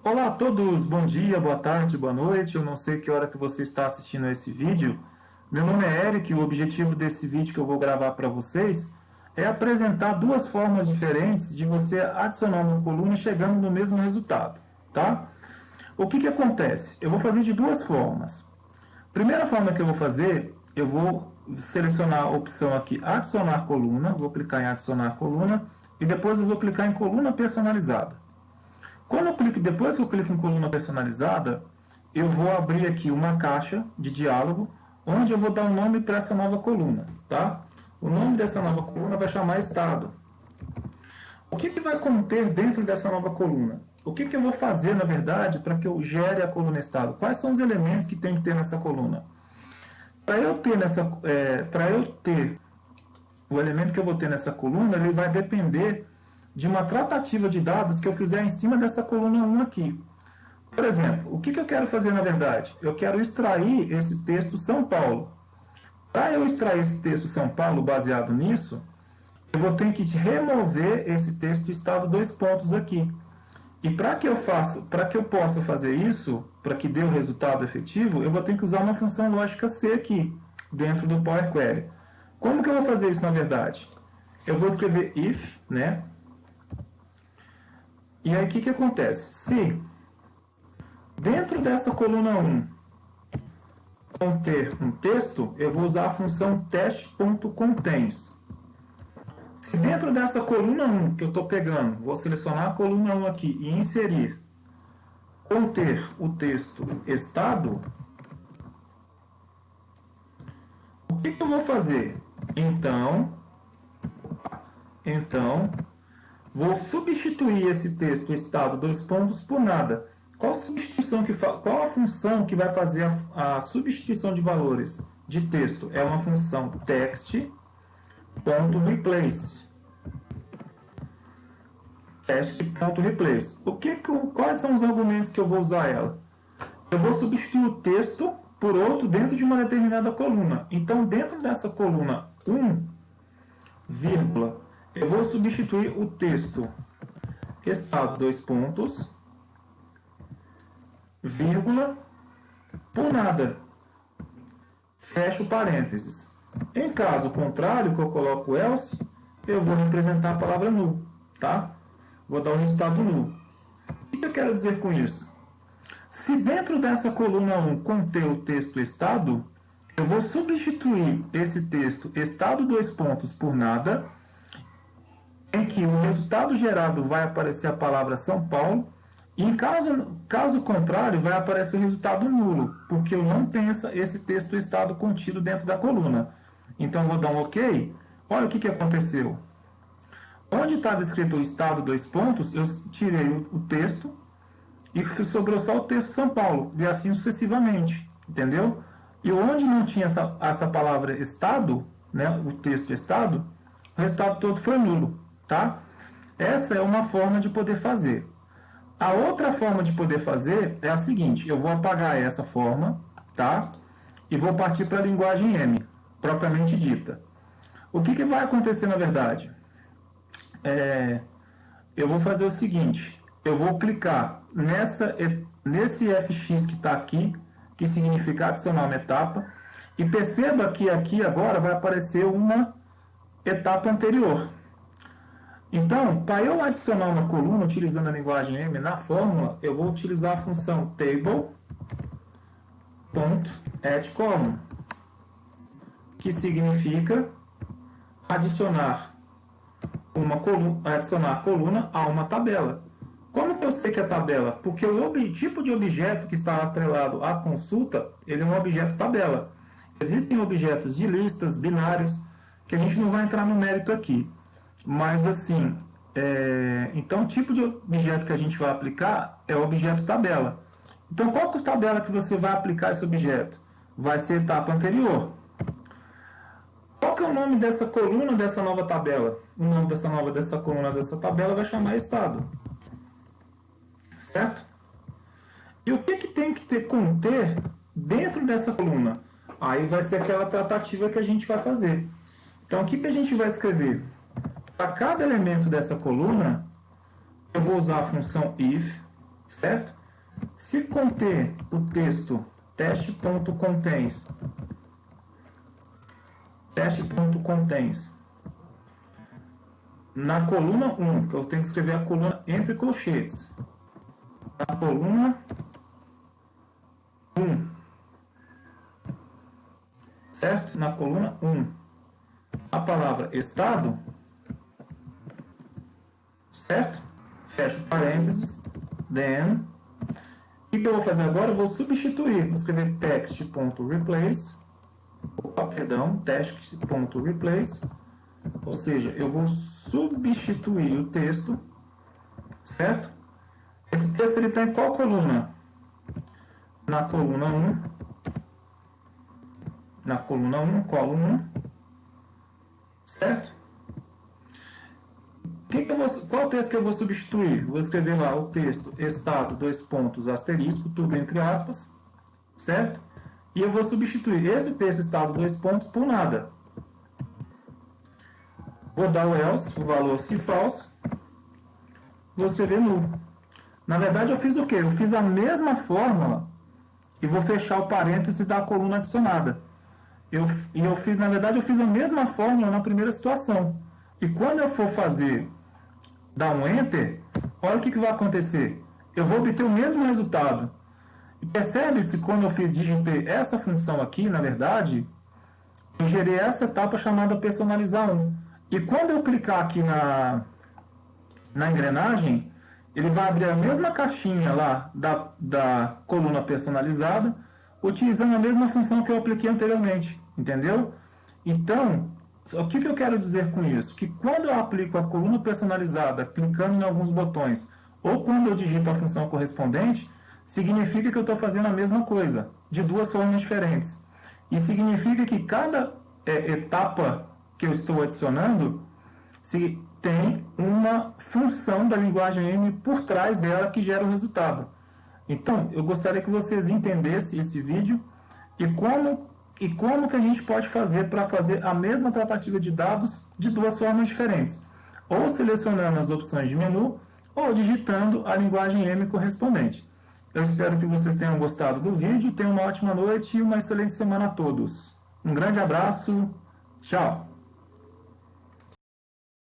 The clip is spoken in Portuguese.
Olá a todos, bom dia, boa tarde, boa noite. Eu não sei que hora que você está assistindo a esse vídeo. Meu nome é Eric e o objetivo desse vídeo que eu vou gravar para vocês é apresentar duas formas diferentes de você adicionar uma coluna chegando no mesmo resultado, tá? O que acontece? Eu vou fazer de duas formas. Primeira forma que eu vou fazer, eu vou selecionar a opção aqui, adicionar coluna, vou clicar em adicionar coluna e depois eu vou clicar em coluna personalizada. Depois que eu clico em coluna personalizada, eu vou abrir aqui uma caixa de diálogo, onde eu vou dar um nome para essa nova coluna, tá? O nome dessa nova coluna vai chamar estado. O que vai conter dentro dessa nova coluna? O que eu vou fazer, na verdade, para que eu gere a coluna estado? Quais são os elementos que tem que ter nessa coluna? Para eu ter o elemento que eu vou ter nessa coluna, ele vai depender de uma tratativa de dados que eu fizer em cima dessa coluna 1 aqui. Por exemplo, o que eu quero fazer na verdade? Eu quero extrair esse texto São Paulo. Para eu extrair esse texto São Paulo baseado nisso, eu vou ter que remover esse texto estado dois pontos aqui. E para que eu possa fazer isso, para que dê o resultado efetivo, eu vou ter que usar uma função lógica C aqui, dentro do Power Query. Como que eu vou fazer isso na verdade? Eu vou escrever if, né? E aí o que acontece? Se dentro dessa coluna 1 conter um texto, eu vou usar a função teste.contains. Se dentro dessa coluna 1 que eu estou pegando, vou selecionar a coluna 1 aqui e inserir, conter o texto estado, o que eu vou fazer? Então, vou substituir esse texto estado dois pontos por nada. Qual a função que vai fazer a substituição de valores de texto? É uma função text.replace. Text.replace. Quais são os argumentos que eu vou usar ela? Eu vou substituir o texto por outro dentro de uma determinada coluna. Então, dentro dessa coluna 1, vírgula, eu vou substituir o texto estado dois pontos, vírgula, por nada. Fecho parênteses. Em caso contrário, que eu coloco else, eu vou representar a palavra null, tá? Vou dar um resultado null. O que eu quero dizer com isso? Se dentro dessa coluna 1 conter o texto estado, eu vou substituir esse texto estado dois pontos por nada, em que o resultado gerado vai aparecer a palavra São Paulo, e em caso contrário, vai aparecer o resultado nulo, porque eu não tenho esse texto estado contido dentro da coluna. Então, eu vou dar um OK. Olha o que aconteceu. Onde estava escrito o estado dois pontos, eu tirei o texto e sobrou só o texto São Paulo, e assim sucessivamente, entendeu? E onde não tinha essa palavra estado, né, o texto estado, o resultado todo foi nulo, tá? Essa é uma forma de poder fazer. A outra forma de poder fazer é a seguinte: eu vou apagar essa forma, tá? E vou partir para a linguagem M, propriamente dita. O que vai acontecer na verdade? Eu vou fazer o seguinte: eu vou clicar nesse fx que está aqui, que significa adicionar uma etapa, e perceba que aqui agora vai aparecer uma etapa anterior. Então, para eu adicionar uma coluna utilizando a linguagem M na fórmula, eu vou utilizar a função table.addColumn, que significa adicionar coluna a uma tabela. Como que eu sei que é tabela? Porque o tipo de objeto que está atrelado à consulta, ele é um objeto tabela. Existem objetos de listas, binários, que a gente não vai entrar no mérito aqui. Mas assim, então o tipo de objeto que a gente vai aplicar é o objeto tabela. Então qual que é a tabela que você vai aplicar esse objeto? Vai ser a etapa anterior. Qual que é o nome dessa coluna dessa nova tabela? O nome dessa coluna dessa tabela vai chamar estado. Certo? E o que tem que conter dentro dessa coluna? Aí vai ser aquela tratativa que a gente vai fazer. Então o que a gente vai escrever? Para cada elemento dessa coluna, eu vou usar a função if, certo? Se conter o texto teste.contains na coluna 1, que eu tenho que escrever a coluna entre colchetes, na coluna 1, certo? Na coluna 1, a palavra estado, certo? Fecho parênteses, then. O que eu vou fazer agora? Eu vou substituir, vou escrever text.replace, text.replace, ou seja, eu vou substituir o texto, certo? Esse texto ele está em qual coluna? Na coluna 1, coluna 1, certo? Qual texto que eu vou substituir? Vou escrever lá o texto estado, asterisco, tudo entre aspas, certo? E eu vou substituir esse texto estado, por nada. Vou dar o else, o valor se falso, vou escrever null. Na verdade eu fiz o quê? Eu fiz a mesma fórmula e vou fechar o parêntese da coluna adicionada. Na verdade eu fiz a mesma fórmula na primeira situação. E quando eu for dar um enter, olha o que vai acontecer. Eu vou obter o mesmo resultado. E percebe-se quando eu digitei essa função aqui, na verdade, eu gerei essa etapa chamada personalizar 1. E quando eu clicar aqui na engrenagem, ele vai abrir a mesma caixinha lá da coluna personalizada, utilizando a mesma função que eu apliquei anteriormente, entendeu? Então, o que eu quero dizer com isso? Que quando eu aplico a coluna personalizada, clicando em alguns botões, ou quando eu digito a função correspondente, significa que eu estou fazendo a mesma coisa, de duas formas diferentes. E significa que cada etapa que eu estou adicionando tem uma função da linguagem M por trás dela que gera o resultado. Então, eu gostaria que vocês entendessem esse vídeo e como que a gente pode fazer para fazer a mesma tratativa de dados de duas formas diferentes. Ou selecionando as opções de menu, ou digitando a linguagem M correspondente. Eu espero que vocês tenham gostado do vídeo, tenham uma ótima noite e uma excelente semana a todos. Um grande abraço, tchau!